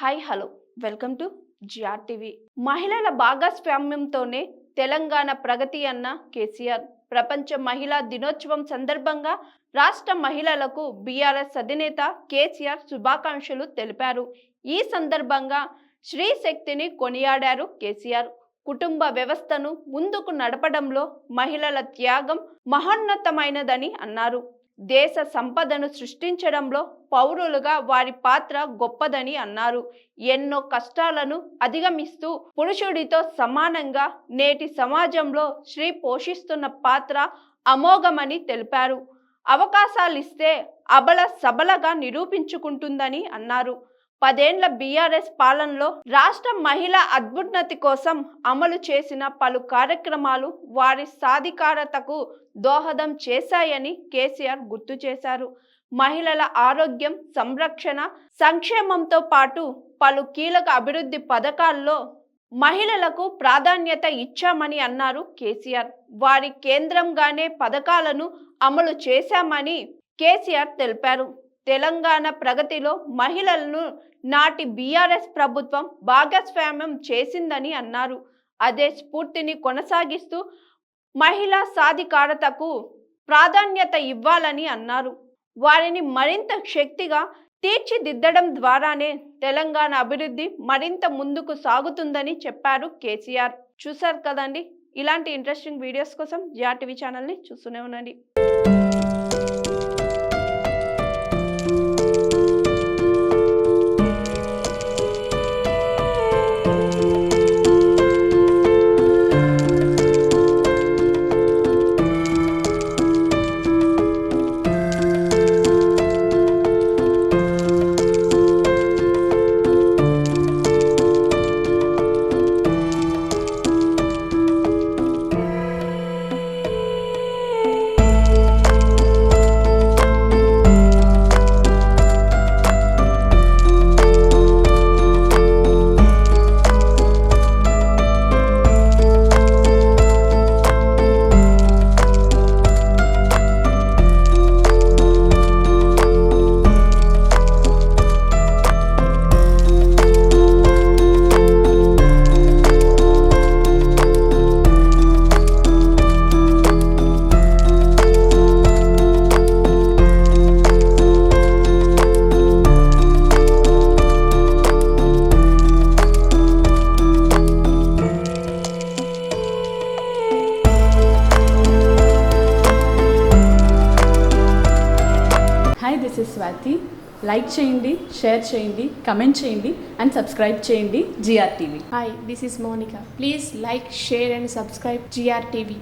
Hi hello welcome to GR TV. మహిళల భాగస్వామ్యంతోనే తెలంగాణ ప్రగతి అన్న కేసీఆర్ ప్రపంచ మహిళా దినోత్సవం సందర్భంగా రాష్ట్ర మహిళలకు బీఆర్ఎస్ అధినేత కేసీఆర్ శుభాకాంక్షలు తెలిపారు. ఈ సందర్భంగా స్త్రీ శక్తిని కొనియాడారు కేసీఆర్. కుటుంబ వ్యవస్థను ముందుకు నడపడంలో మహిళల త్యాగం మహోన్నతమైనదని అన్నారు. దేశ సంపదను సృష్టించడంలో పౌరులుగా వారి పాత్ర గొప్పదని అన్నారు. ఎన్నో కష్టాలను అధిగమిస్తూ పురుషుడితో సమానంగా నేటి సమాజంలో స్త్రీ పోషిస్తున్న పాత్ర అమోఘమని తెలిపారు. అవకాశాలిస్తే అబల సబలగా నిరూపించుకుంటుందని అన్నారు. 10 ఏళ్ల బీఆర్ఎస్ పాలనలో రాష్ట్ర మహిళా అభ్యున్నతి కోసం అమలు చేసిన పలు కార్యక్రమాలు వారి సాధికారతకు దోహదం చేశాయని కేసీఆర్ గుర్తు చేశారు. మహిళల ఆరోగ్యం, సంరక్షణ, సంక్షేమంతో పాటు పలు కీలక అభివృద్ధి పథకాల్లో మహిళలకు ప్రాధాన్యత ఇచ్చామని అన్నారు కేసీఆర్. వారి కేంద్రంగానే పథకాలను అమలు చేశామని కేసీఆర్ తెలిపారు. తెలంగాణ ప్రగతిలో మహిళలను నాటి బీఆర్ఎస్ ప్రభుత్వం భాగస్వామ్యం చేసిందని అన్నారు. అదే స్ఫూర్తిని కొనసాగిస్తూ మహిళా సాధికారతకు ప్రాధాన్యత ఇవ్వాలని అన్నారు. వారిని మరింత శక్తిగా తీర్చిదిద్దడం ద్వారానే తెలంగాణ అభివృద్ధి మరింత ముందుకు సాగుతుందని చెప్పారు కేసీఆర్. చూశారు కదండి, ఇలాంటి ఇంట్రెస్టింగ్ వీడియోస్ కోసం జిఆర్ టీవీ ఛానల్ని చూస్తూనే ఉండండి. Hi, this is Swathi. Like చేయండి, షేర్ చేయండి, కమెంట్ చేయండి అండ్ సబ్స్క్రైబ్ చేయండి GR TV. Hi, this is Monica. Please like, share and subscribe GRTV.